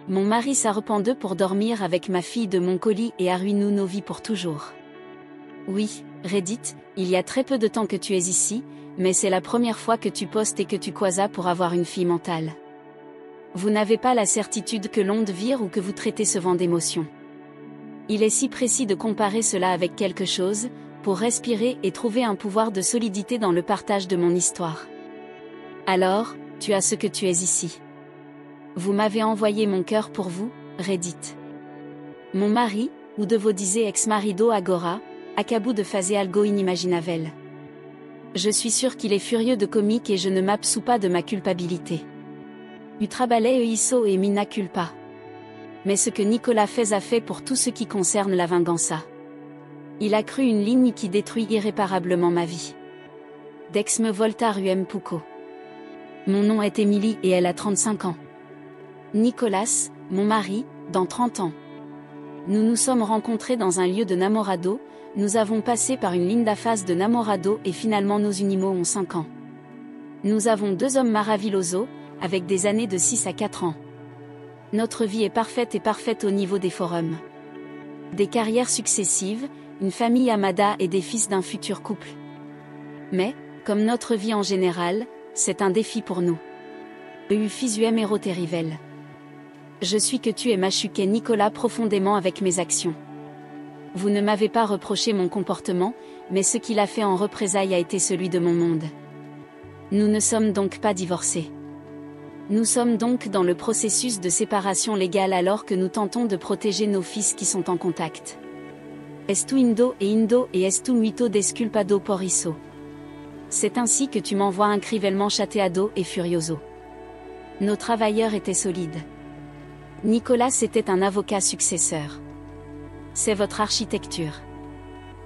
Mon mari s'arrepent d'eux pour dormir avec ma fille de mon colis et arruine-nous nos vies pour toujours. Oui, Reddit, il y a très peu de temps que tu es ici, mais c'est la première fois que tu postes et que tu croisas pour avoir une fille mentale. Vous n'avez pas la certitude que l'onde vire ou que vous traitez ce vent d'émotions. Il est si précis de comparer cela avec quelque chose, pour respirer et trouver un pouvoir de solidité dans le partage de mon histoire. Alors, tu as ce que tu es ici. Vous m'avez envoyé mon cœur pour vous, Reddit. Mon mari, ou de vos disait ex-marido agora, acabou de fazer algo inimaginable. Je suis sûr qu'il est furieux de comique et je ne m'absous pas de ma culpabilité. U trabalhei isso et mina culpa. Mais ce que Nicolas a fait pour tout ce qui concerne la venganza. Il a cru une ligne qui détruit irréparablement ma vie. Dex me volta ruem pouco. Mon nom est Émilie et elle a 35 ans. Nicolas, mon mari, dans 30 ans. Nous nous sommes rencontrés dans un lieu de namorado, nous avons passé par une linda phase de namorado et finalement nos unimos ont 5 ans. Nous avons 2 hommes maravillosos, avec des années de 6 à 4 ans. Notre vie est parfaite au niveau des forums. Des carrières successives, une famille amada et des fils d'un futur couple. Mais, comme notre vie en général, c'est un défi pour nous. Eu fisuem ero terrivel. Je suis que tu es machuqué Nicolas profondément avec mes actions. Vous ne m'avez pas reproché mon comportement, mais ce qu'il a fait en représailles a été celui de mon monde. Nous ne sommes donc pas divorcés. Nous sommes donc dans le processus de séparation légale alors que nous tentons de protéger nos fils qui sont en contact. Estu indo et estu muito desculpado por isso. C'est ainsi que tu m'envoies incrivelment chateado et furioso. Nos travailleurs étaient solides. Nicolas était un avocat successeur. C'est votre architecture.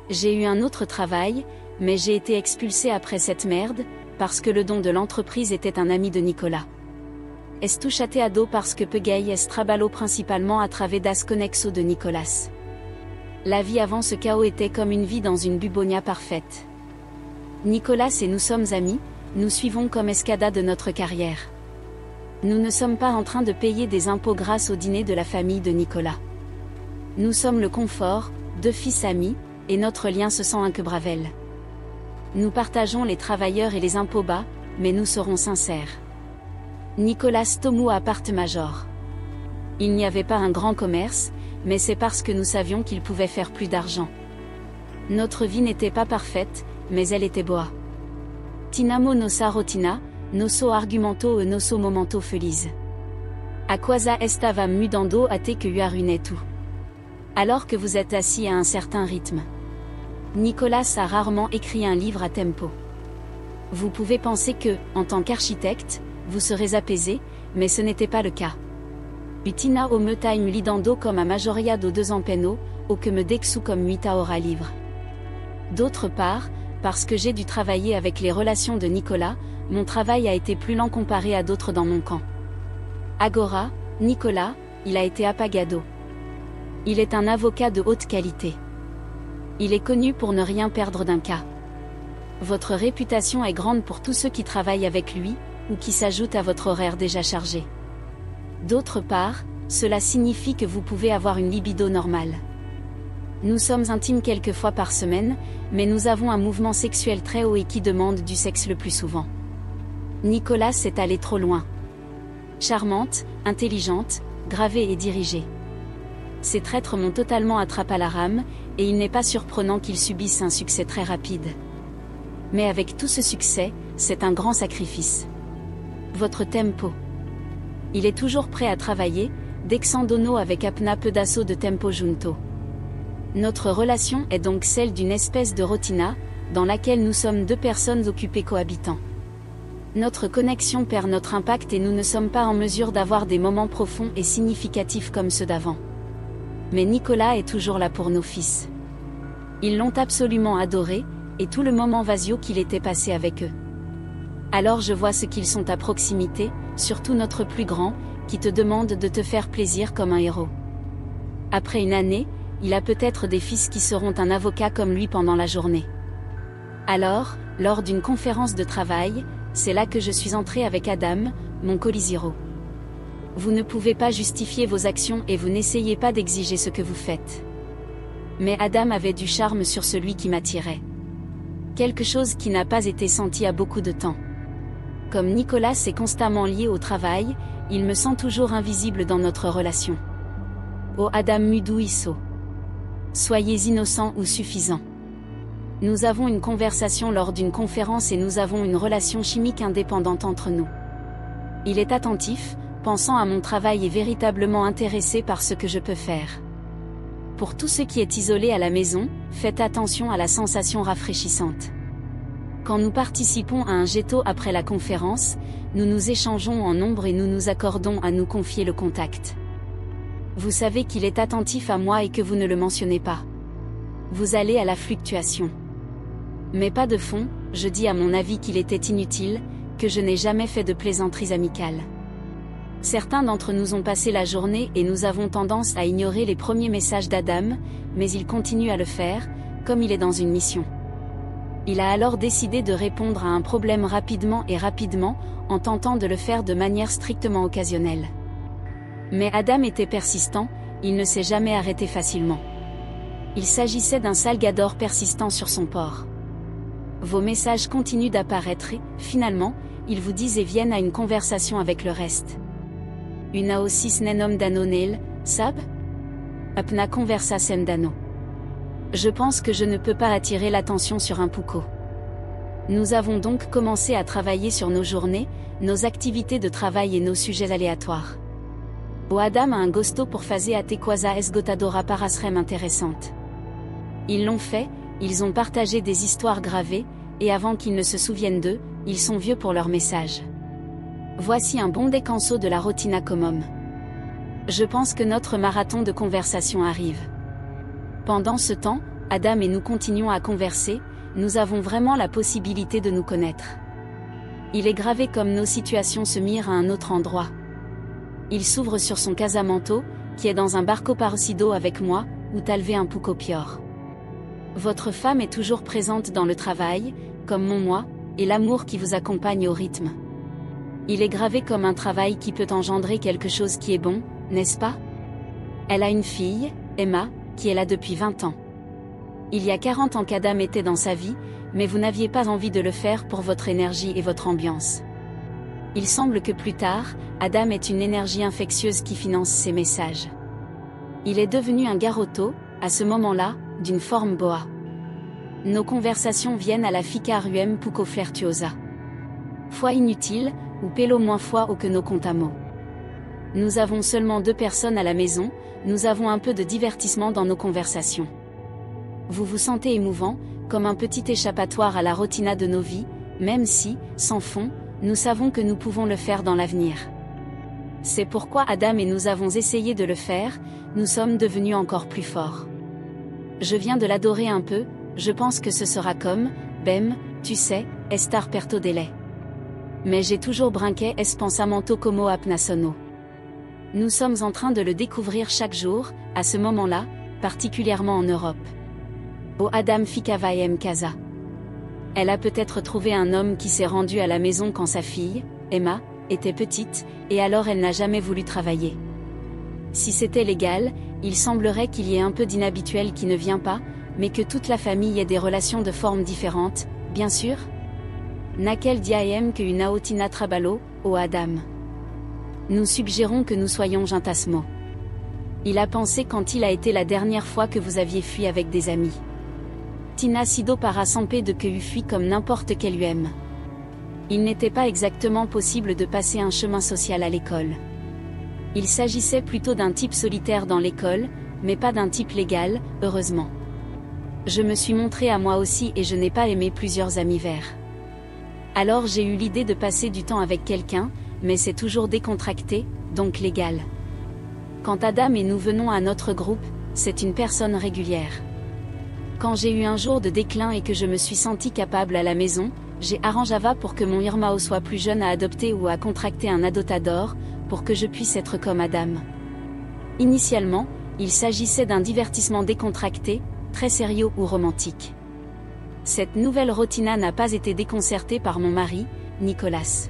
J'ai eu un autre travail, mais j'ai été expulsé après cette merde, parce que le don de l'entreprise était un ami de Nicolas. Estu chateado parce que peguei trabalhou principalement à travers das conexo de Nicolas. La vie avant ce chaos était comme une vie dans une bubonia parfaite. Nicolas et nous sommes amis, nous suivons comme escada de notre carrière. Nous ne sommes pas en train de payer des impôts grâce au dîner de la famille de Nicolas. Nous sommes le confort, 2 fils amis, et notre lien se sent inquebravel. Nous partageons les travailleurs et les impôts bas, mais nous serons sincères. Nicolas tomu aparte major. Il n'y avait pas un grand commerce, mais c'est parce que nous savions qu'il pouvait faire plus d'argent. Notre vie n'était pas parfaite, mais elle était boa. Tinamo nossa rotina, nosso argumento e nosso momento feliz. Aquasa estava mudando até que eu tout. Alors que vous êtes assis à un certain rythme. Nicolas a rarement écrit un livre à tempo. Vous pouvez penser que, en tant qu'architecte, vous serez apaisé, mais ce n'était pas le cas. Utina o me time lidando comme a majoria do 2 empenno, ou que me dexu comme 8 hora livre. D'autre part, parce que j'ai dû travailler avec les relations de Nicolas, mon travail a été plus lent comparé à d'autres dans mon camp. Agora, Nicolas, il a été apagado. Il est un avocat de haute qualité. Il est connu pour ne rien perdre d'un cas. Votre réputation est grande pour tous ceux qui travaillent avec lui, ou qui s'ajoutent à votre horaire déjà chargé. D'autre part, cela signifie que vous pouvez avoir une libido normale. Nous sommes intimes quelques fois par semaine, mais nous avons un mouvement sexuel très haut et qui demande du sexe le plus souvent. Nicolas est allé trop loin. Charmante, intelligente, gravée et dirigée. Ces traîtres m'ont totalement attrapé à la rame, et il n'est pas surprenant qu'ils subissent un succès très rapide. Mais avec tout ce succès, c'est un grand sacrifice. Votre tempo. Il est toujours prêt à travailler, dexandono avec apna pedaço de tempo junto. Notre relation est donc celle d'une espèce de rotina, dans laquelle nous sommes 2 personnes occupées cohabitant. Notre connexion perd notre impact et nous ne sommes pas en mesure d'avoir des moments profonds et significatifs comme ceux d'avant. Mais Nicolas est toujours là pour nos fils. Ils l'ont absolument adoré, et tout le moment vasio qu'il était passé avec eux. Alors je vois ce qu'ils sont à proximité, surtout notre plus grand, qui te demande de te faire plaisir comme un héros. Après une année, il a peut-être des fils qui seront un avocat comme lui pendant la journée. Alors, lors d'une conférence de travail, c'est là que je suis entrée avec Adam, mon colisiro. Vous ne pouvez pas justifier vos actions et vous n'essayez pas d'exiger ce que vous faites. Mais Adam avait du charme sur celui qui m'attirait. Quelque chose qui n'a pas été senti à beaucoup de temps. Comme Nicolas est constamment lié au travail, il me sent toujours invisible dans notre relation. Oh Adam Muduiso. Soyez innocent ou suffisant. Nous avons une conversation lors d'une conférence et nous avons une relation chimique indépendante entre nous. Il est attentif, pensant à mon travail et véritablement intéressé par ce que je peux faire. Pour tout ce qui est isolé à la maison, faites attention à la sensation rafraîchissante. Quand nous participons à un ghetto après la conférence, nous nous échangeons en nombre et nous nous accordons à nous confier le contact. Vous savez qu'il est attentif à moi et que vous ne le mentionnez pas. Vous allez à la fluctuation. Mais pas de fond, je dis à mon avis qu'il était inutile, que je n'ai jamais fait de plaisanteries amicales. Certains d'entre nous ont passé la journée et nous avons tendance à ignorer les premiers messages d'Adam, mais il continue à le faire, comme il est dans une mission. Il a alors décidé de répondre à un problème rapidement, en tentant de le faire de manière strictement occasionnelle. Mais Adam était persistant, il ne s'est jamais arrêté facilement. Il s'agissait d'un salgador persistant sur son port. Vos messages continuent d'apparaître et, finalement, ils vous disent et viennent à une conversation avec le reste. Una osis nenom dano nel, sab? Apna conversa sem dano. Je pense que je ne peux pas attirer l'attention sur un puko. Nous avons donc commencé à travailler sur nos journées, nos activités de travail et nos sujets aléatoires. O Adam a un gosto pour fazer até quasa esgotadora parasrem intéressante. Ils l'ont fait, ils ont partagé des histoires gravées, et avant qu'ils ne se souviennent d'eux, ils sont vieux pour leurs messages. Voici un bon décanso de la rotina comum. Je pense que notre marathon de conversation arrive. Pendant ce temps, Adam et nous continuons à converser, nous avons vraiment la possibilité de nous connaître. Il est gravé comme nos situations se mirent à un autre endroit. Il s'ouvre sur son casamento, qui est dans un barco parecido avec moi, ou talvé un puco pior. Votre femme est toujours présente dans le travail, comme mon moi, et l'amour qui vous accompagne au rythme. Il est gravé comme un travail qui peut engendrer quelque chose qui est bon, n'est-ce pas? Elle a une fille, Emma, qui est là depuis 20 ans. Il y a 40 ans qu'Adam était dans sa vie, mais vous n'aviez pas envie de le faire pour votre énergie et votre ambiance. Il semble que plus tard, Adam est une énergie infectieuse qui finance ses messages. Il est devenu un garroto, à ce moment-là, d'une forme boa. Nos conversations viennent à la fica ruem puco flertuosa. Foi inutile, ou pelo moins foi au que nos contamo. Nous avons seulement 2 personnes à la maison, nous avons un peu de divertissement dans nos conversations. Vous vous sentez émouvant, comme un petit échappatoire à la rotina de nos vies, même si, sans fond, nous savons que nous pouvons le faire dans l'avenir. C'est pourquoi Adam et nous avons essayé de le faire, nous sommes devenus encore plus forts. Je viens de l'adorer un peu, je pense que ce sera comme, bem, tu sais, estar perto dele. Mais j'ai toujours brinqué es pensamento como apnasono. Nous sommes en train de le découvrir chaque jour, à ce moment-là, particulièrement en Europe. O Adam ficava em casa. Elle a peut-être trouvé un homme qui s'est rendu à la maison quand sa fille, Emma, était petite, et alors elle n'a jamais voulu travailler. Si c'était légal, il semblerait qu'il y ait un peu d'inhabituel qui ne vient pas, mais que toute la famille ait des relations de formes différentes, bien sûr. Naquel diaem que une aotina trabalo, o Adam. Nous suggérons que nous soyons gentasmo. Il a pensé quand il a été la dernière fois que vous aviez fui avec des amis. Tina sido para samper de que eu fui comme n'importe quel UM. Il n'était pas exactement possible de passer un chemin social à l'école. Il s'agissait plutôt d'un type solitaire dans l'école, mais pas d'un type légal, heureusement. Je me suis montré à moi aussi et je n'ai pas aimé plusieurs amis verts. Alors j'ai eu l'idée de passer du temps avec quelqu'un, mais c'est toujours décontracté, donc légal. Quand Adam et nous venons à notre groupe, c'est une personne régulière. Quand j'ai eu un jour de déclin et que je me suis sentie capable à la maison, j'ai arrangé pour que mon Irmão soit plus jeune à adopter ou à contracter un adotador, pour que je puisse être comme Adam. Initialement, il s'agissait d'un divertissement décontracté, très sérieux ou romantique. Cette nouvelle rotina n'a pas été déconcertée par mon mari, Nicolas.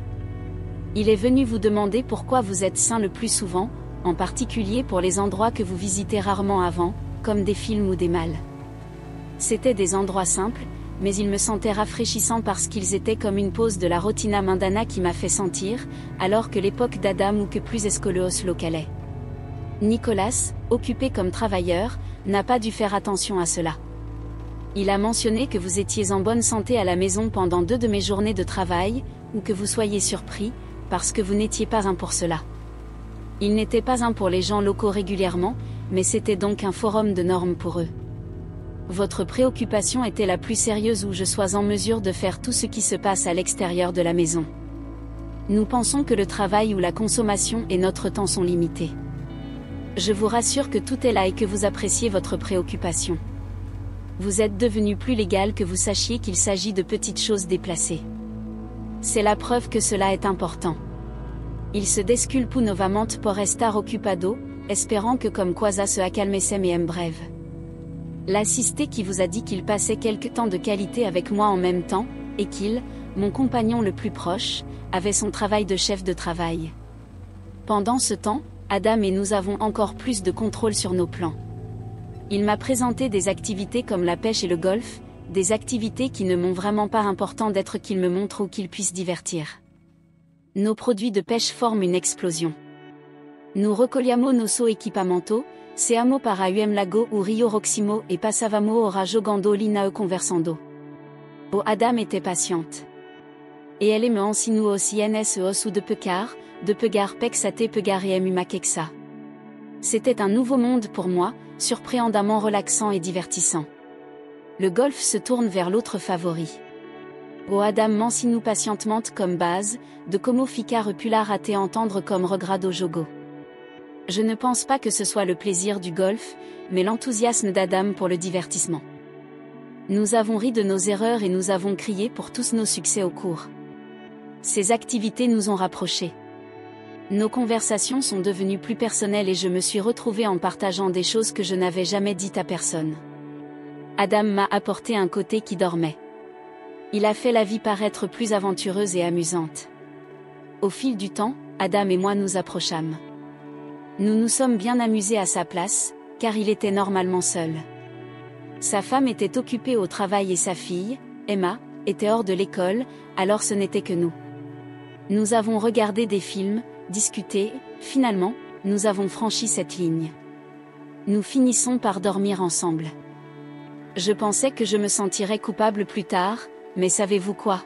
Il est venu vous demander pourquoi vous êtes sain le plus souvent, en particulier pour les endroits que vous visitez rarement avant, comme des films ou des malles. C'étaient des endroits simples, mais ils me sentaient rafraîchissants parce qu'ils étaient comme une pause de la rotina mundana qui m'a fait sentir, alors que l'époque d'Adam ou que plus escoleos localais. Nicolas, occupé comme travailleur, n'a pas dû faire attention à cela. Il a mentionné que vous étiez en bonne santé à la maison pendant 2 de mes journées de travail, ou que vous soyez surpris, parce que vous n'étiez pas un pour cela. Il n'était pas un pour les gens locaux régulièrement, mais c'était donc un forum de normes pour eux. Votre préoccupation était la plus sérieuse où je sois en mesure de faire tout ce qui se passe à l'extérieur de la maison. Nous pensons que le travail ou la consommation et notre temps sont limités. Je vous rassure que tout est là et que vous appréciez votre préoccupation. Vous êtes devenu plus légal que vous sachiez qu'il s'agit de petites choses déplacées. C'est la preuve que cela est important. Il se desculpe novamente por estar occupado, espérant que comme cosa se acalmessem et brève. L'assisté qui vous a dit qu'il passait quelque temps de qualité avec moi en même temps, et qu'il, mon compagnon le plus proche, avait son travail de chef de travail. Pendant ce temps, Adam et nous avons encore plus de contrôle sur nos plans. Il m'a présenté des activités comme la pêche et le golf, des activités qui ne m'ont vraiment pas important d'être qu'il me montre ou qu'il puisse divertir. Nos produits de pêche forment une explosion. Nous recolliamo nosso equipamento, seamo para lago ou rio Roximo et passavamo ora jogando linao conversando. Oh, Adam était patiente. Et elle me ensinou aussi NSEOS ou de pegar pexate pegar et mumakexa. C'était un nouveau monde pour moi, surpréhendamment relaxant et divertissant. Le golf se tourne vers l'autre favori. Oh, Adam m'ensinou patientement comme base, de como ficar pular à te entendre comme regrado jogo. Je ne pense pas que ce soit le plaisir du golf, mais l'enthousiasme d'Adam pour le divertissement. Nous avons ri de nos erreurs et nous avons crié pour tous nos succès au cours. Ces activités nous ont rapprochés. Nos conversations sont devenues plus personnelles et je me suis retrouvée en partageant des choses que je n'avais jamais dites à personne. Adam m'a apporté un côté qui dormait. Il a fait la vie paraître plus aventureuse et amusante. Au fil du temps, Adam et moi nous approchâmes. Nous nous sommes bien amusés à sa place, car il était normalement seul. Sa femme était occupée au travail et sa fille, Emma, était hors de l'école, alors ce n'était que nous. Nous avons regardé des films, discuté, finalement, nous avons franchi cette ligne. Nous finissons par dormir ensemble. Je pensais que je me sentirais coupable plus tard, mais savez-vous quoi?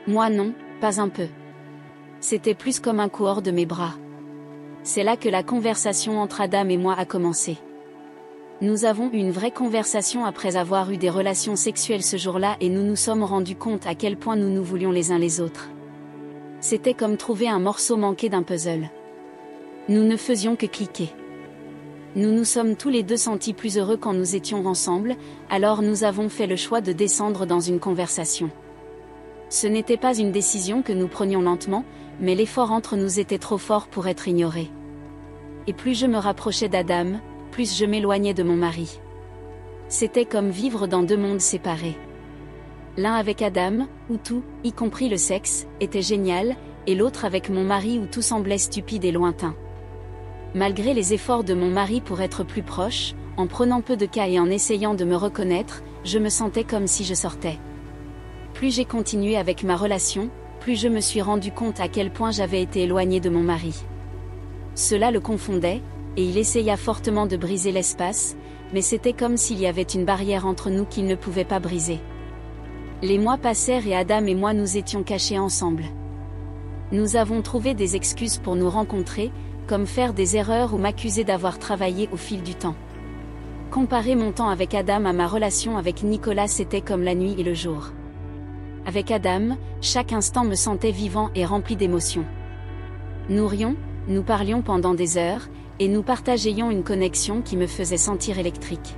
Moi non, pas un peu. C'était plus comme un coup hors de mes bras. C'est là que la conversation entre Adam et moi a commencé. Nous avons eu une vraie conversation après avoir eu des relations sexuelles ce jour-là et nous nous sommes rendus compte à quel point nous nous voulions les uns les autres. C'était comme trouver un morceau manqué d'un puzzle. Nous ne faisions que cliquer. Nous nous sommes tous les deux sentis plus heureux quand nous étions ensemble, alors nous avons fait le choix de descendre dans une conversation. Ce n'était pas une décision que nous prenions lentement, mais l'effort entre nous était trop fort pour être ignoré. Et plus je me rapprochais d'Adam, plus je m'éloignais de mon mari. C'était comme vivre dans 2 mondes séparés. L'un avec Adam, où tout, y compris le sexe, était génial, et l'autre avec mon mari où tout semblait stupide et lointain. Malgré les efforts de mon mari pour être plus proche, en prenant peu de cas et en essayant de me reconnaître, je me sentais comme si je sortais. Plus j'ai continué avec ma relation, plus je me suis rendu compte à quel point j'avais été éloignée de mon mari. Cela le confondait, et il essaya fortement de briser l'espace, mais c'était comme s'il y avait une barrière entre nous qu'il ne pouvait pas briser. Les mois passèrent et Adam et moi nous étions cachés ensemble. Nous avons trouvé des excuses pour nous rencontrer, comme faire des erreurs ou m'accuser d'avoir travaillé au fil du temps. Comparer mon temps avec Adam à ma relation avec Nicolas, c'était comme la nuit et le jour. Avec Adam, chaque instant me sentait vivant et rempli d'émotions. Nous rions, nous parlions pendant des heures, et nous partagions une connexion qui me faisait sentir électrique.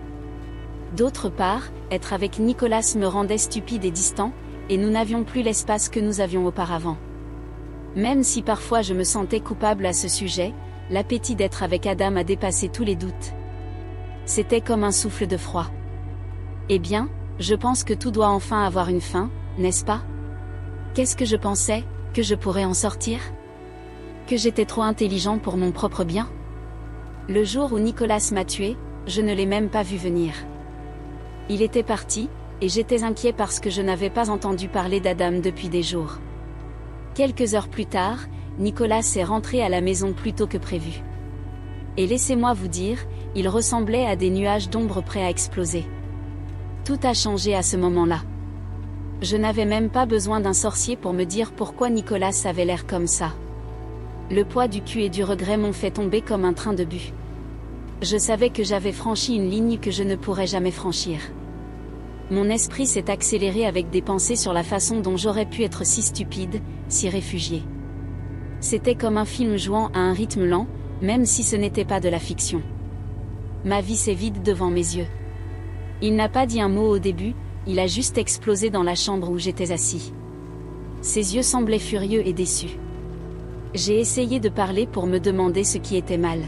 D'autre part, être avec Nicolas me rendait stupide et distant, et nous n'avions plus l'espace que nous avions auparavant. Même si parfois je me sentais coupable à ce sujet, l'appétit d'être avec Adam a dépassé tous les doutes. C'était comme un souffle de froid. Eh bien, je pense que tout doit enfin avoir une fin, n'est-ce pas? Qu'est-ce que je pensais? Que je pourrais en sortir? Que j'étais trop intelligent pour mon propre bien? Le jour où Nicolas m'a tué, je ne l'ai même pas vu venir. Il était parti, et j'étais inquiet parce que je n'avais pas entendu parler d'Adam depuis des jours. Quelques heures plus tard, Nicolas est rentré à la maison plus tôt que prévu. Et laissez-moi vous dire, il ressemblait à des nuages d'ombre prêts à exploser. Tout a changé à ce moment-là. Je n'avais même pas besoin d'un sorcier pour me dire pourquoi Nicolas avait l'air comme ça. Le poids du cul et du regret m'ont fait tomber comme un train de but. Je savais que j'avais franchi une ligne que je ne pourrais jamais franchir. Mon esprit s'est accéléré avec des pensées sur la façon dont j'aurais pu être si stupide, si réfugié. C'était comme un film jouant à un rythme lent, même si ce n'était pas de la fiction. Ma vie s'est vide devant mes yeux. Il n'a pas dit un mot au début, il a juste explosé dans la chambre où j'étais assis. Ses yeux semblaient furieux et déçus. J'ai essayé de parler pour me demander ce qui était mal.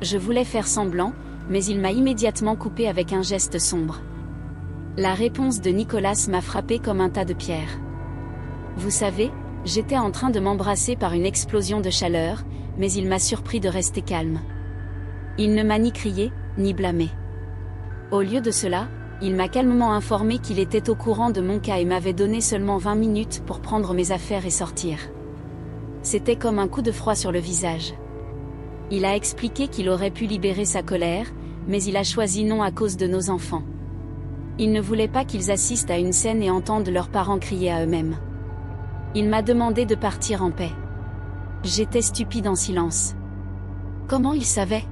Je voulais faire semblant, mais il m'a immédiatement coupé avec un geste sombre. La réponse de Nicolas m'a frappé comme un tas de pierres. Vous savez, j'étais en train de m'embrasser par une explosion de chaleur, mais il m'a surpris de rester calme. Il ne m'a ni crié, ni blâmé. Au lieu de cela, il m'a calmement informé qu'il était au courant de mon cas et m'avait donné seulement 20 minutes pour prendre mes affaires et sortir. C'était comme un coup de froid sur le visage. Il a expliqué qu'il aurait pu libérer sa colère, mais il a choisi non à cause de nos enfants. Il ne voulait pas qu'ils assistent à une scène et entendent leurs parents crier à eux-mêmes. Il m'a demandé de partir en paix. J'étais stupide en silence. Comment il savait?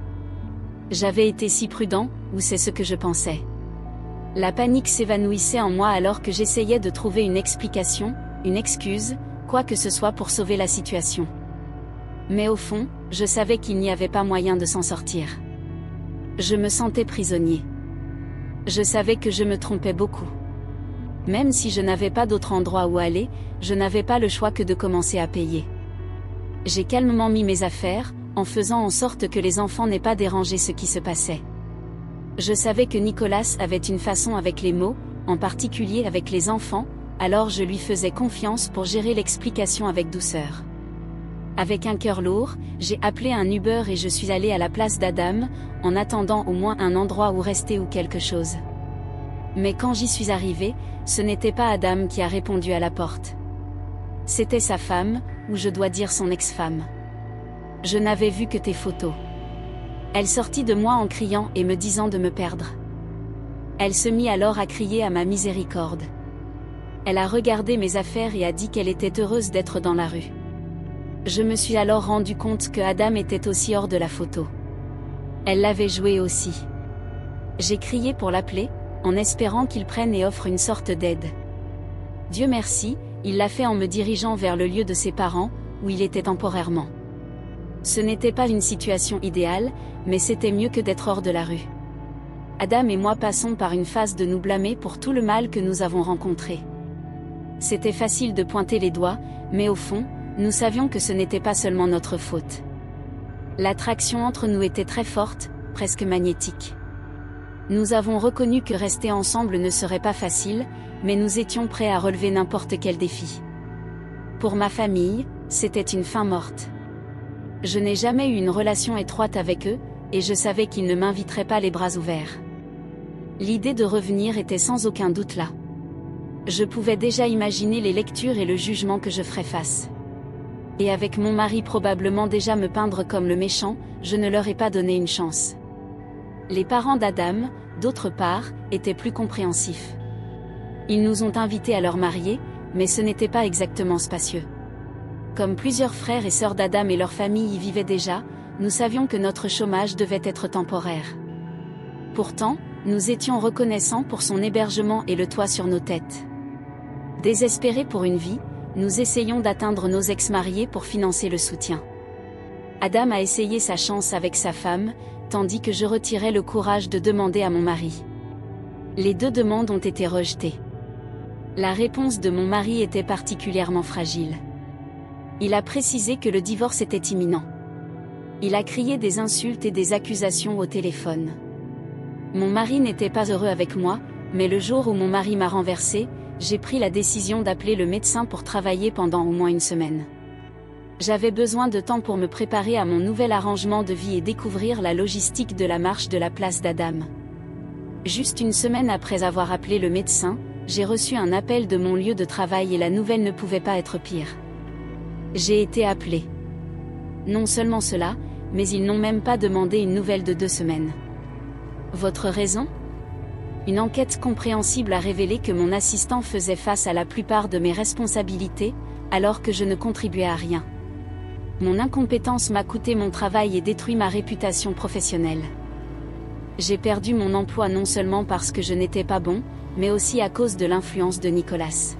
J'avais été si prudent, ou c'est ce que je pensais. La panique s'évanouissait en moi alors que j'essayais de trouver une explication, une excuse, quoi que ce soit pour sauver la situation. Mais au fond, je savais qu'il n'y avait pas moyen de s'en sortir. Je me sentais prisonnier. Je savais que je me trompais beaucoup. Même si je n'avais pas d'autre endroit où aller, je n'avais pas le choix que de commencer à payer. J'ai calmement mis mes affaires, en faisant en sorte que les enfants n'aient pas dérangé ce qui se passait. Je savais que Nicolas avait une façon avec les mots, en particulier avec les enfants, alors je lui faisais confiance pour gérer l'explication avec douceur. Avec un cœur lourd, j'ai appelé un Uber et je suis allé à la place d'Adam, en attendant au moins un endroit où rester ou quelque chose. Mais quand j'y suis arrivé, ce n'était pas Adam qui a répondu à la porte. C'était sa femme, ou je dois dire son ex-femme. Je n'avais vu que tes photos. Elle sortit de moi en criant et me disant de me perdre. Elle se mit alors à crier à ma miséricorde. Elle a regardé mes affaires et a dit qu'elle était heureuse d'être dans la rue. Je me suis alors rendu compte que Adam était aussi hors de la photo. Elle l'avait joué aussi. J'ai crié pour l'appeler, en espérant qu'il prenne et offre une sorte d'aide. Dieu merci, il l'a fait en me dirigeant vers le lieu de ses parents, où il était temporairement. Ce n'était pas une situation idéale, mais c'était mieux que d'être hors de la rue. Adam et moi passons par une phase de nous blâmer pour tout le mal que nous avons rencontré. C'était facile de pointer les doigts, mais au fond, nous savions que ce n'était pas seulement notre faute. L'attraction entre nous était très forte, presque magnétique. Nous avons reconnu que rester ensemble ne serait pas facile, mais nous étions prêts à relever n'importe quel défi. Pour ma famille, c'était une fin morte. Je n'ai jamais eu une relation étroite avec eux, et je savais qu'ils ne m'inviteraient pas les bras ouverts. L'idée de revenir était sans aucun doute là. Je pouvais déjà imaginer les lectures et le jugement que je ferais face. Et avec mon mari probablement déjà me peindre comme le méchant, je ne leur ai pas donné une chance. Les parents d'Adam, d'autre part, étaient plus compréhensifs. Ils nous ont invités à leur marier, mais ce n'était pas exactement spacieux. Comme plusieurs frères et sœurs d'Adam et leur famille y vivaient déjà, nous savions que notre chômage devait être temporaire. Pourtant, nous étions reconnaissants pour son hébergement et le toit sur nos têtes. Désespérés pour une vie, nous essayons d'atteindre nos ex-mariés pour financer le soutien. Adam a essayé sa chance avec sa femme, tandis que je retirais le courage de demander à mon mari. Les deux demandes ont été rejetées. La réponse de mon mari était particulièrement fragile. Il a précisé que le divorce était imminent. Il a crié des insultes et des accusations au téléphone. Mon mari n'était pas heureux avec moi, mais le jour où mon mari m'a renversé, j'ai pris la décision d'appeler le médecin pour travailler pendant au moins une semaine. J'avais besoin de temps pour me préparer à mon nouvel arrangement de vie et découvrir la logistique de la marche de la place d'Adam. Juste une semaine après avoir appelé le médecin, j'ai reçu un appel de mon lieu de travail et la nouvelle ne pouvait pas être pire. J'ai été appelé. Non seulement cela, mais ils n'ont même pas demandé une nouvelle de 2 semaines. Votre raison ? Une enquête compréhensible a révélé que mon assistant faisait face à la plupart de mes responsabilités, alors que je ne contribuais à rien. Mon incompétence m'a coûté mon travail et détruit ma réputation professionnelle. J'ai perdu mon emploi non seulement parce que je n'étais pas bon, mais aussi à cause de l'influence de Nicolas.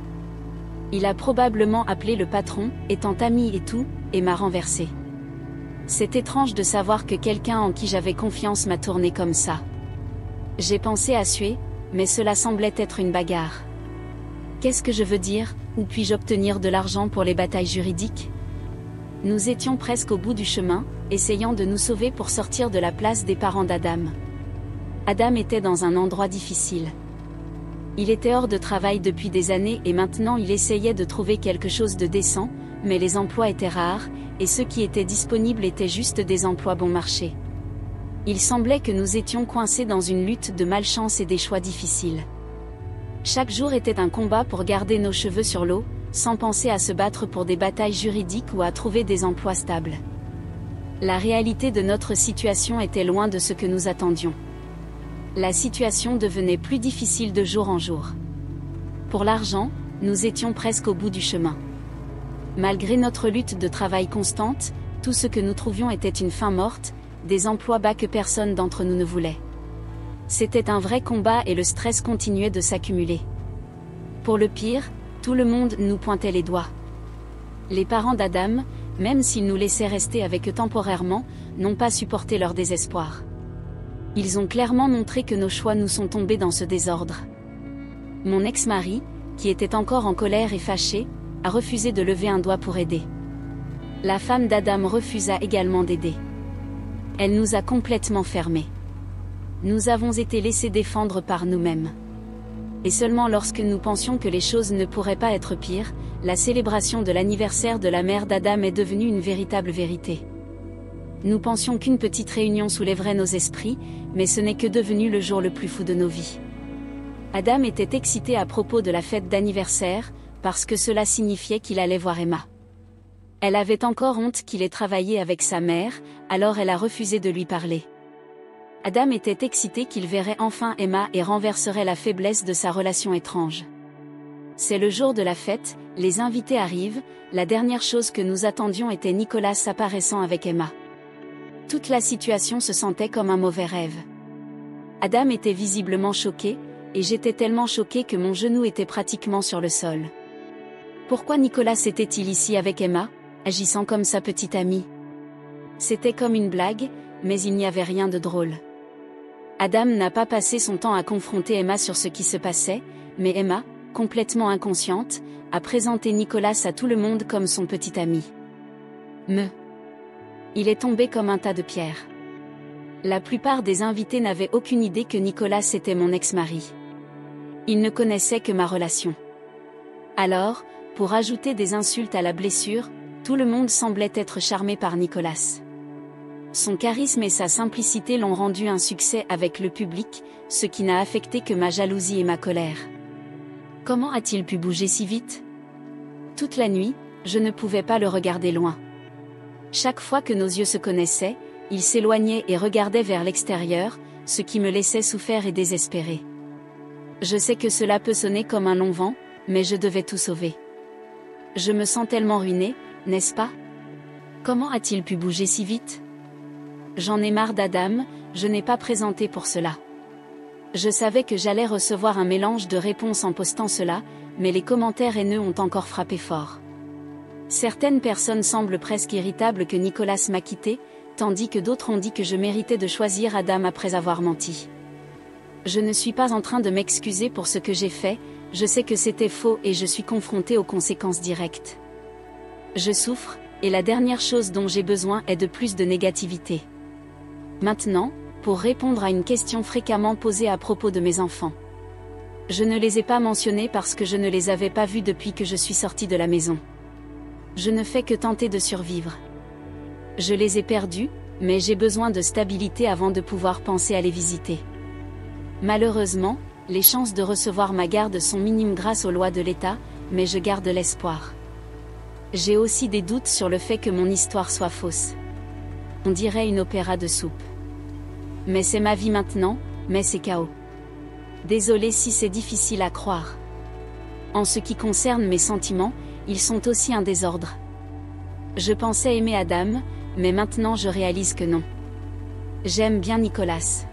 Il a probablement appelé le patron, étant ami et tout, et m'a renversé. C'est étrange de savoir que quelqu'un en qui j'avais confiance m'a tourné comme ça. J'ai pensé à suer, mais cela semblait être une bagarre. Qu'est-ce que je veux dire, où puis-je obtenir de l'argent pour les batailles juridiques ? Nous étions presque au bout du chemin, essayant de nous sauver pour sortir de la place des parents d'Adam. Adam était dans un endroit difficile. Il était hors de travail depuis des années et maintenant il essayait de trouver quelque chose de décent, mais les emplois étaient rares, et ceux qui étaient disponibles étaient juste des emplois bon marché. Il semblait que nous étions coincés dans une lutte de malchance et des choix difficiles. Chaque jour était un combat pour garder nos cheveux sur l'eau, sans penser à se battre pour des batailles juridiques ou à trouver des emplois stables. La réalité de notre situation était loin de ce que nous attendions. La situation devenait plus difficile de jour en jour. Pour l'argent, nous étions presque au bout du chemin. Malgré notre lutte de travail constante, tout ce que nous trouvions était une faim morte, des emplois bas que personne d'entre nous ne voulait. C'était un vrai combat et le stress continuait de s'accumuler. Pour le pire, tout le monde nous pointait les doigts. Les parents d'Adam, même s'ils nous laissaient rester avec eux temporairement, n'ont pas supporté leur désespoir. Ils ont clairement montré que nos choix nous sont tombés dans ce désordre. Mon ex-mari, qui était encore en colère et fâché, a refusé de lever un doigt pour aider. La femme d'Adam refusa également d'aider. Elle nous a complètement fermés. Nous avons été laissés défendre par nous-mêmes. Et seulement lorsque nous pensions que les choses ne pourraient pas être pires, la célébration de l'anniversaire de la mère d'Adam est devenue une véritable vérité. Nous pensions qu'une petite réunion soulèverait nos esprits, mais ce n'est que devenu le jour le plus fou de nos vies. Adam était excité à propos de la fête d'anniversaire, parce que cela signifiait qu'il allait voir Emma. Elle avait encore honte qu'il ait travaillé avec sa mère, alors elle a refusé de lui parler. Adam était excité qu'il verrait enfin Emma et renverserait la faiblesse de sa relation étrange. C'est le jour de la fête, les invités arrivent, la dernière chose que nous attendions était Nicolas apparaissant avec Emma. Toute la situation se sentait comme un mauvais rêve. Adam était visiblement choqué, et j'étais tellement choqué que mon genou était pratiquement sur le sol. Pourquoi Nicolas était-il ici avec Emma, agissant comme sa petite amie ? C'était comme une blague, mais il n'y avait rien de drôle. Adam n'a pas passé son temps à confronter Emma sur ce qui se passait, mais Emma, complètement inconsciente, a présenté Nicolas à tout le monde comme son petit ami. Il est tombé comme un tas de pierres. La plupart des invités n'avaient aucune idée que Nicolas était mon ex-mari. Ils ne connaissaient que ma relation. Alors, pour ajouter des insultes à la blessure, tout le monde semblait être charmé par Nicolas. Son charisme et sa simplicité l'ont rendu un succès avec le public, ce qui n'a affecté que ma jalousie et ma colère. Comment a-t-il pu bouger si vite ? Toute la nuit, je ne pouvais pas le regarder loin. Chaque fois que nos yeux se connaissaient, il s'éloignait et regardait vers l'extérieur, ce qui me laissait souffert et désespéré. Je sais que cela peut sonner comme un long vent, mais je devais tout sauver. Je me sens tellement ruinée, n'est-ce pas ? Comment a-t-il pu bouger si vite ? J'en ai marre d'Adam, je n'ai pas présenté pour cela. Je savais que j'allais recevoir un mélange de réponses en postant cela, mais les commentaires haineux ont encore frappé fort. Certaines personnes semblent presque irritables que Nicolas m'a quitté, tandis que d'autres ont dit que je méritais de choisir Adam après avoir menti. Je ne suis pas en train de m'excuser pour ce que j'ai fait, je sais que c'était faux et je suis confrontée aux conséquences directes. Je souffre, et la dernière chose dont j'ai besoin est de plus de négativité. Maintenant, pour répondre à une question fréquemment posée à propos de mes enfants. Je ne les ai pas mentionnés parce que je ne les avais pas vus depuis que je suis sortie de la maison. Je ne fais que tenter de survivre. Je les ai perdus, mais j'ai besoin de stabilité avant de pouvoir penser à les visiter. Malheureusement, les chances de recevoir ma garde sont minimes grâce aux lois de l'État, mais je garde l'espoir. J'ai aussi des doutes sur le fait que mon histoire soit fausse. On dirait une opéra de soupe. Mais c'est ma vie maintenant, mais c'est chaos. Désolé si c'est difficile à croire. En ce qui concerne mes sentiments, ils sont aussi un désordre. Je pensais aimer Adam, mais maintenant je réalise que non. J'aime bien Nicolas.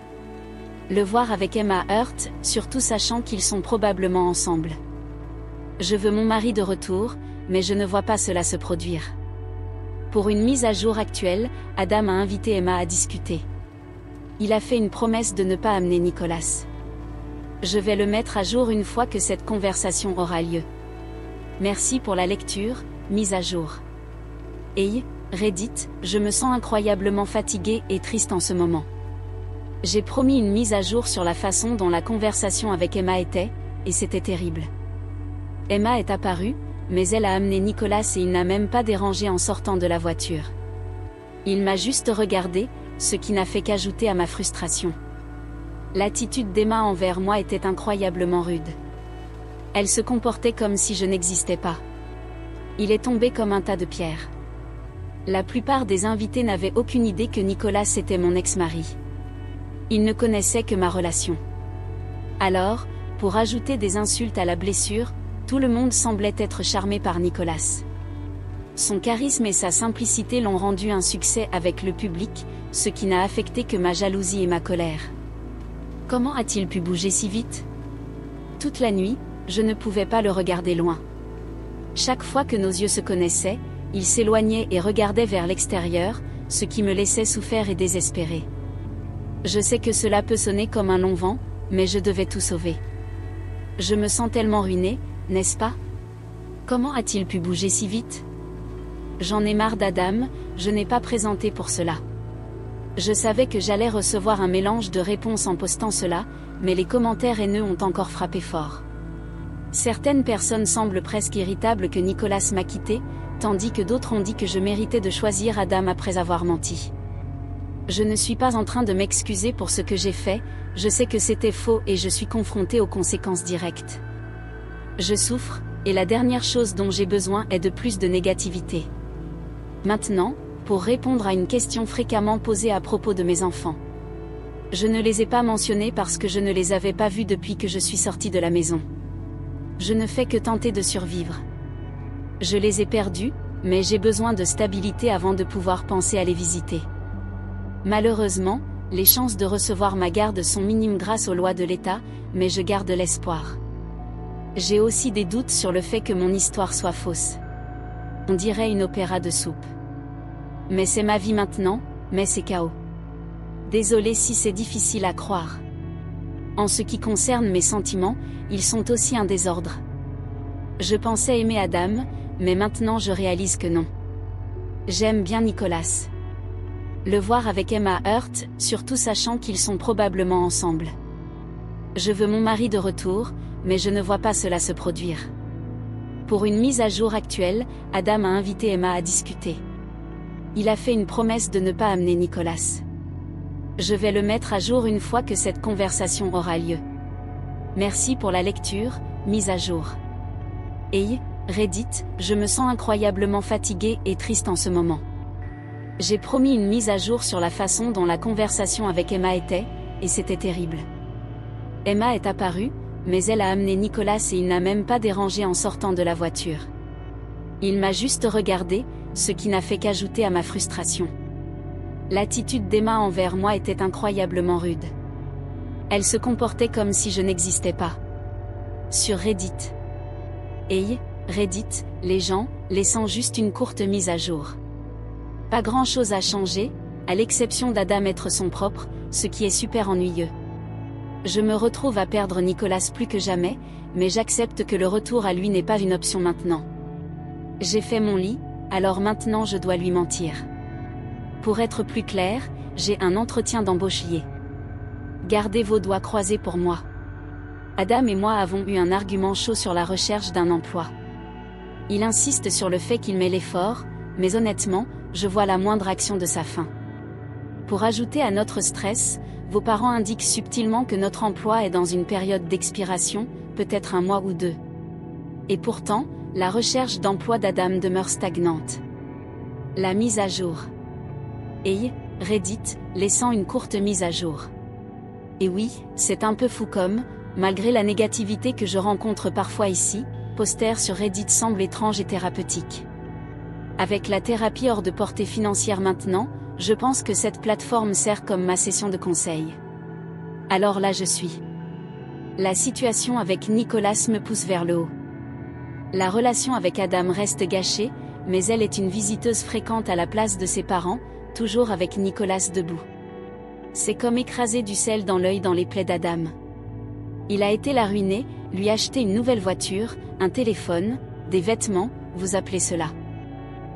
Le voir avec Emma heurte, surtout sachant qu'ils sont probablement ensemble. Je veux mon mari de retour, mais je ne vois pas cela se produire. Pour une mise à jour actuelle, Adam a invité Emma à discuter. Il a fait une promesse de ne pas amener Nicolas. Je vais le mettre à jour une fois que cette conversation aura lieu. Merci pour la lecture, mise à jour. Hey, Reddit, je me sens incroyablement fatiguée et triste en ce moment. J'ai promis une mise à jour sur la façon dont la conversation avec Emma était, et c'était terrible. Emma est apparue, mais elle a amené Nicolas et il n'a même pas dérangé en sortant de la voiture. Il m'a juste regardé, ce qui n'a fait qu'ajouter à ma frustration. L'attitude d'Emma envers moi était incroyablement rude. Elle se comportait comme si je n'existais pas. Il est tombé comme un tas de pierres. La plupart des invités n'avaient aucune idée que Nicolas était mon ex-mari. Ils ne connaissaient que ma relation. Alors, pour ajouter des insultes à la blessure, tout le monde semblait être charmé par Nicolas. Son charisme et sa simplicité l'ont rendu un succès avec le public, ce qui n'a affecté que ma jalousie et ma colère. Comment a-t-il pu bouger si vite? Toute la nuit, je ne pouvais pas le regarder loin. Chaque fois que nos yeux se connaissaient, il s'éloignait et regardait vers l'extérieur, ce qui me laissait souffert et désespéré. Je sais que cela peut sonner comme un long vent, mais je devais tout sauver. Je me sens tellement ruinée, n'est-ce pas? Comment a-t-il pu bouger si vite? J'en ai marre d'Adam, je n'ai pas présenté pour cela. Je savais que j'allais recevoir un mélange de réponses en postant cela, mais les commentaires haineux ont encore frappé fort. Certaines personnes semblent presque irritables que Nicolas m'a quitté, tandis que d'autres ont dit que je méritais de choisir Adam après avoir menti. Je ne suis pas en train de m'excuser pour ce que j'ai fait, je sais que c'était faux et je suis confrontée aux conséquences directes. Je souffre, et la dernière chose dont j'ai besoin est de plus de négativité. Maintenant, pour répondre à une question fréquemment posée à propos de mes enfants. Je ne les ai pas mentionnés parce que je ne les avais pas vus depuis que je suis sortie de la maison. Je ne fais que tenter de survivre. Je les ai perdus, mais j'ai besoin de stabilité avant de pouvoir penser à les visiter. Malheureusement, les chances de recevoir ma garde sont minimes grâce aux lois de l'État, mais je garde l'espoir. J'ai aussi des doutes sur le fait que mon histoire soit fausse. On dirait une opéra de soupe. Mais c'est ma vie maintenant, mais c'est chaos. Désolé si c'est difficile à croire. En ce qui concerne mes sentiments, ils sont aussi un désordre. Je pensais aimer Adam, mais maintenant je réalise que non. J'aime bien Nicolas. Le voir avec Emma heurte, surtout sachant qu'ils sont probablement ensemble. Je veux mon mari de retour, mais je ne vois pas cela se produire. Pour une mise à jour actuelle, Adam a invité Emma à discuter. Il a fait une promesse de ne pas amener Nicolas. Je vais le mettre à jour une fois que cette conversation aura lieu. Merci pour la lecture, mise à jour. Hey, Reddit, je me sens incroyablement fatiguée et triste en ce moment. J'ai promis une mise à jour sur la façon dont la conversation avec Emma était, et c'était terrible. Emma est apparue, mais elle a amené Nicolas et il n'a même pas dérangé en sortant de la voiture. Il m'a juste regardé, ce qui n'a fait qu'ajouter à ma frustration. L'attitude d'Emma envers moi était incroyablement rude. Elle se comportait comme si je n'existais pas. Sur Reddit. Hey, Reddit, les gens, laissant juste une courte mise à jour. Pas grand chose a changé, à l'exception d'Adam être son propre, ce qui est super ennuyeux. Je me retrouve à perdre Nicolas plus que jamais, mais j'accepte que le retour à lui n'est pas une option maintenant. J'ai fait mon lit, alors maintenant je dois lui mentir. Pour être plus clair, j'ai un entretien d'embauche lié. Gardez vos doigts croisés pour moi. Adam et moi avons eu un argument chaud sur la recherche d'un emploi. Il insiste sur le fait qu'il met l'effort, mais honnêtement, je vois la moindre action de sa fin. Pour ajouter à notre stress, vos parents indiquent subtilement que notre emploi est dans une période d'expiration, peut-être un mois ou deux. Et pourtant, la recherche d'emploi d'Adam demeure stagnante. La mise à jour. Hey, Reddit, laissant une courte mise à jour. Et oui, c'est un peu fou comme, malgré la négativité que je rencontre parfois ici, poster sur Reddit semble étrange et thérapeutique. Avec la thérapie hors de portée financière maintenant, je pense que cette plateforme sert comme ma session de conseil. Alors là je suis. La situation avec Nicolas me pousse vers le haut. La relation avec Adam reste gâchée, mais elle est une visiteuse fréquente à la place de ses parents, toujours avec Nicolas debout. C'est comme écraser du sel dans l'œil dans les plaies d'Adam. Il a été la ruiner, lui acheter une nouvelle voiture, un téléphone, des vêtements, vous appelez cela.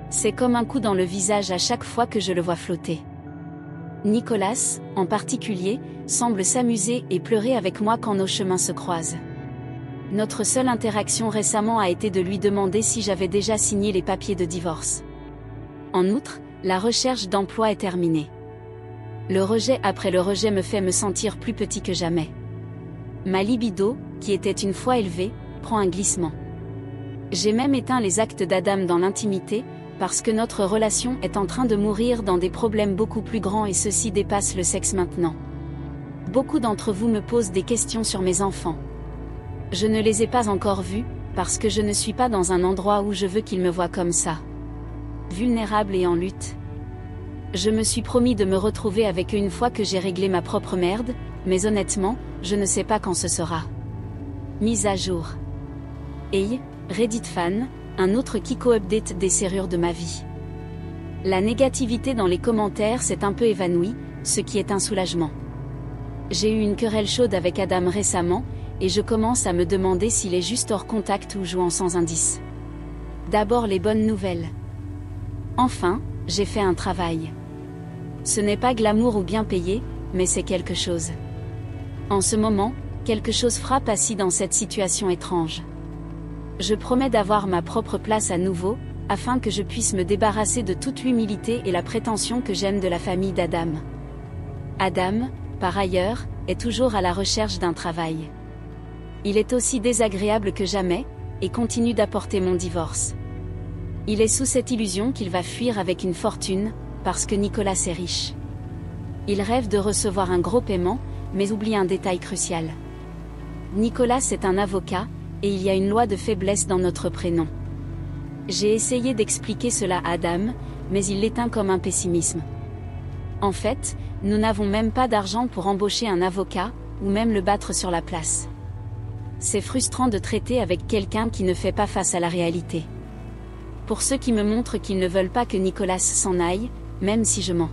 C'est comme un coup dans le visage à chaque fois que je le vois flotter. Nicolas, en particulier, semble s'amuser et pleurer avec moi quand nos chemins se croisent. Notre seule interaction récemment a été de lui demander si j'avais déjà signé les papiers de divorce. En outre, la recherche d'emploi est terminée. Le rejet après le rejet me fait me sentir plus petit que jamais. Ma libido, qui était une fois élevée, prend un glissement. J'ai même éteint les actes d'Adam dans l'intimité, parce que notre relation est en train de mourir dans des problèmes beaucoup plus grands et ceci dépasse le sexe maintenant. Beaucoup d'entre vous me posent des questions sur mes enfants. Je ne les ai pas encore vus, parce que je ne suis pas dans un endroit où je veux qu'ils me voient comme ça. Vulnérable et en lutte. Je me suis promis de me retrouver avec eux une fois que j'ai réglé ma propre merde, mais honnêtement, je ne sais pas quand ce sera. Mise à jour. Hey, Reddit fan, un autre Kiko update des serrures de ma vie. La négativité dans les commentaires s'est un peu évanouie, ce qui est un soulagement. J'ai eu une querelle chaude avec Adam récemment, et je commence à me demander s'il est juste hors contact ou jouant sans indice. D'abord les bonnes nouvelles. Enfin, j'ai fait un travail. Ce n'est pas glamour ou bien payé, mais c'est quelque chose. En ce moment, quelque chose frappe assis dans cette situation étrange. Je promets d'avoir ma propre place à nouveau, afin que je puisse me débarrasser de toute l'humilité et la prétention que j'aime de la famille d'Adam. Adam, par ailleurs, est toujours à la recherche d'un travail. Il est aussi désagréable que jamais, et continue d'apporter mon divorce. Il est sous cette illusion qu'il va fuir avec une fortune, parce que Nicolas est riche. Il rêve de recevoir un gros paiement, mais oublie un détail crucial. Nicolas est un avocat, et il y a une loi de faiblesse dans notre prénom. J'ai essayé d'expliquer cela à Adam, mais il l'éteint comme un pessimisme. En fait, nous n'avons même pas d'argent pour embaucher un avocat, ou même le battre sur la place. C'est frustrant de traiter avec quelqu'un qui ne fait pas face à la réalité. Pour ceux qui me montrent qu'ils ne veulent pas que Nicolas s'en aille, même si je mens.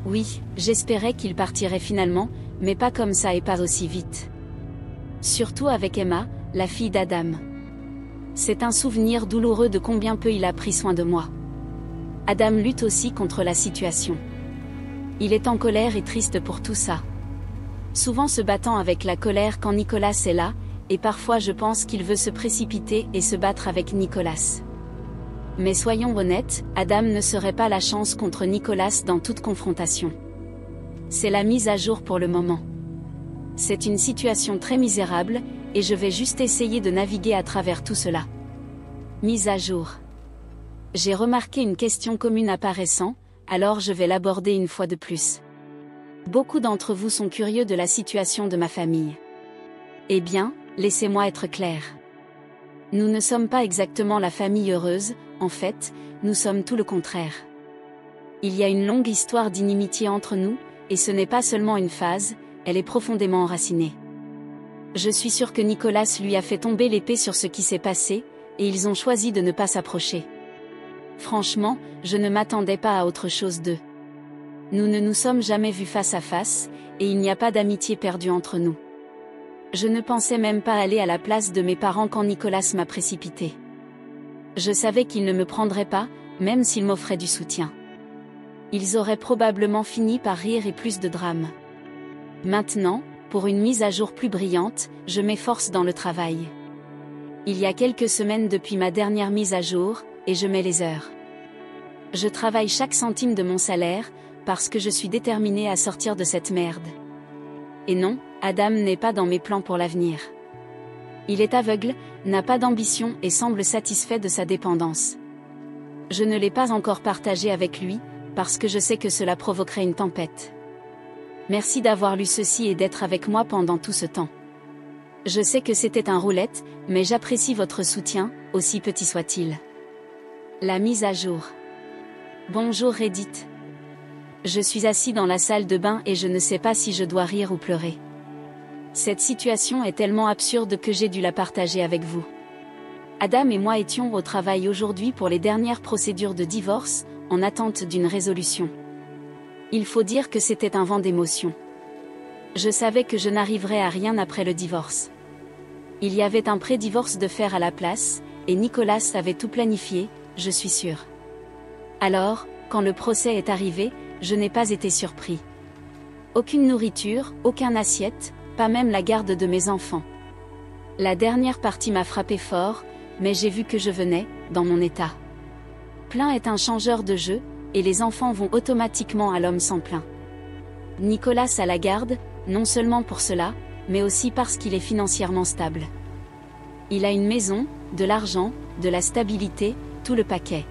Oui, j'espérais qu'il partirait finalement, mais pas comme ça et pas aussi vite. Surtout avec Emma, la fille d'Adam. C'est un souvenir douloureux de combien peu il a pris soin de moi. Adam lutte aussi contre la situation. Il est en colère et triste pour tout ça. Souvent se battant avec la colère quand Nicolas est là, et parfois je pense qu'il veut se précipiter et se battre avec Nicolas. Mais soyons honnêtes, Adam ne serait pas la chance contre Nicolas dans toute confrontation. C'est la mise à jour pour le moment. C'est une situation très misérable, et je vais juste essayer de naviguer à travers tout cela. Mise à jour. J'ai remarqué une question commune apparaissant, alors je vais l'aborder une fois de plus. Beaucoup d'entre vous sont curieux de la situation de ma famille. Eh bien, laissez-moi être clair. Nous ne sommes pas exactement la famille heureuse, en fait, nous sommes tout le contraire. Il y a une longue histoire d'inimitié entre nous, et ce n'est pas seulement une phase, elle est profondément enracinée. Je suis sûre que Nicolas lui a fait tomber l'épée sur ce qui s'est passé, et ils ont choisi de ne pas s'approcher. Franchement, je ne m'attendais pas à autre chose d'eux. Nous ne nous sommes jamais vus face à face, et il n'y a pas d'amitié perdue entre nous. Je ne pensais même pas aller à la place de mes parents quand Nicolas m'a précipité. Je savais qu'ils ne me prendraient pas, même s'ils m'offraient du soutien. Ils auraient probablement fini par rire et plus de drame. Maintenant, Pour une mise à jour plus brillante, je m'efforce dans le travail. Il y a quelques semaines depuis ma dernière mise à jour, et je mets les heures. Je travaille chaque centime de mon salaire, parce que je suis déterminée à sortir de cette merde. Et non, Adam n'est pas dans mes plans pour l'avenir. Il est aveugle, n'a pas d'ambition et semble satisfait de sa dépendance. Je ne l'ai pas encore partagé avec lui, parce que je sais que cela provoquerait une tempête. Merci d'avoir lu ceci et d'être avec moi pendant tout ce temps. Je sais que c'était un roulette, mais j'apprécie votre soutien, aussi petit soit-il. La mise à jour. Bonjour Reddit. Je suis assis dans la salle de bain et je ne sais pas si je dois rire ou pleurer. Cette situation est tellement absurde que j'ai dû la partager avec vous. Adam et moi étions au travail aujourd'hui pour les dernières procédures de divorce, en attente d'une résolution. Il faut dire que c'était un vent d'émotion. Je savais que je n'arriverais à rien après le divorce. Il y avait un pré-divorce de faire à la place, et Nicolas avait tout planifié, je suis sûre. Alors, quand le procès est arrivé, je n'ai pas été surpris. Aucune nourriture, aucune assiette, pas même la garde de mes enfants. La dernière partie m'a frappé fort, mais j'ai vu que je venais, dans mon état. Plein est un changeur de jeu, et les enfants vont automatiquement à l'homme sans plein. Nicolas a la garde, non seulement pour cela, mais aussi parce qu'il est financièrement stable. Il a une maison, de l'argent, de la stabilité, tout le paquet.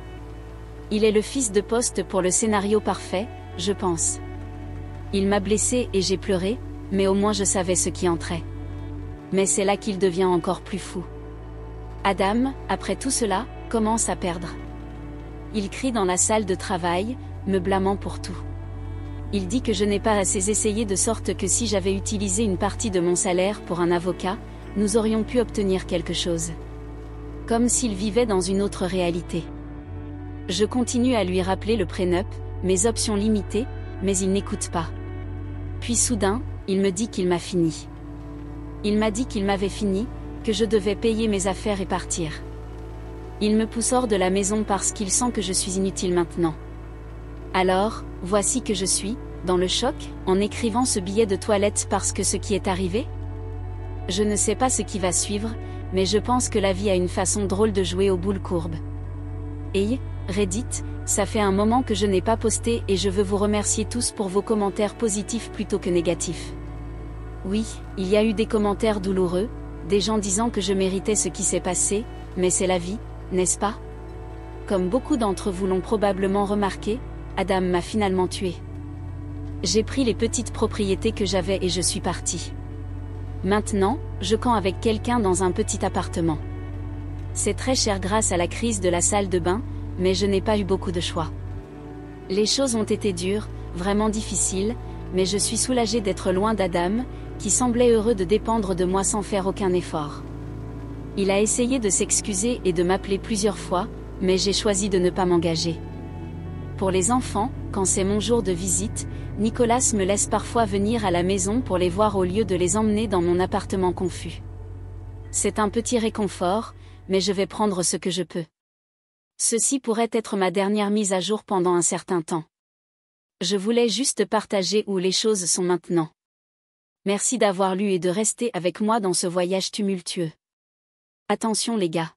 Il est le fils de poste pour le scénario parfait, je pense. Il m'a blessé et j'ai pleuré, mais au moins je savais ce qui entrait. Mais c'est là qu'il devient encore plus fou. Adam, après tout cela, commence à perdre. Il crie dans la salle de travail, me blâmant pour tout. Il dit que je n'ai pas assez essayé de sorte que si j'avais utilisé une partie de mon salaire pour un avocat, nous aurions pu obtenir quelque chose. Comme s'il vivait dans une autre réalité. Je continue à lui rappeler le prénup, mes options limitées, mais il n'écoute pas. Puis soudain, il me dit qu'il m'a fini. Il m'a dit qu'il m'avait fini, que je devais payer mes affaires et partir. Il me pousse hors de la maison parce qu'il sent que je suis inutile maintenant. Alors, voici que je suis, dans le choc, en écrivant ce billet de toilette parce que ce qui est arrivé? Je ne sais pas ce qui va suivre, mais je pense que la vie a une façon drôle de jouer aux boules courbes. Hey, Reddit, ça fait un moment que je n'ai pas posté et je veux vous remercier tous pour vos commentaires positifs plutôt que négatifs. Oui, il y a eu des commentaires douloureux, des gens disant que je méritais ce qui s'est passé, mais c'est la vie, n'est-ce pas? Comme beaucoup d'entre vous l'ont probablement remarqué, Adam m'a finalement tué. J'ai pris les petites propriétés que j'avais et je suis parti. Maintenant, je campe avec quelqu'un dans un petit appartement. C'est très cher grâce à la crise de la salle de bain, mais je n'ai pas eu beaucoup de choix. Les choses ont été dures, vraiment difficiles, mais je suis soulagée d'être loin d'Adam, qui semblait heureux de dépendre de moi sans faire aucun effort. Il a essayé de s'excuser et de m'appeler plusieurs fois, mais j'ai choisi de ne pas m'engager. Pour les enfants, quand c'est mon jour de visite, Nicolas me laisse parfois venir à la maison pour les voir au lieu de les emmener dans mon appartement confus. C'est un petit réconfort, mais je vais prendre ce que je peux. Ceci pourrait être ma dernière mise à jour pendant un certain temps. Je voulais juste partager où les choses sont maintenant. Merci d'avoir lu et de rester avec moi dans ce voyage tumultueux. Attention les gars.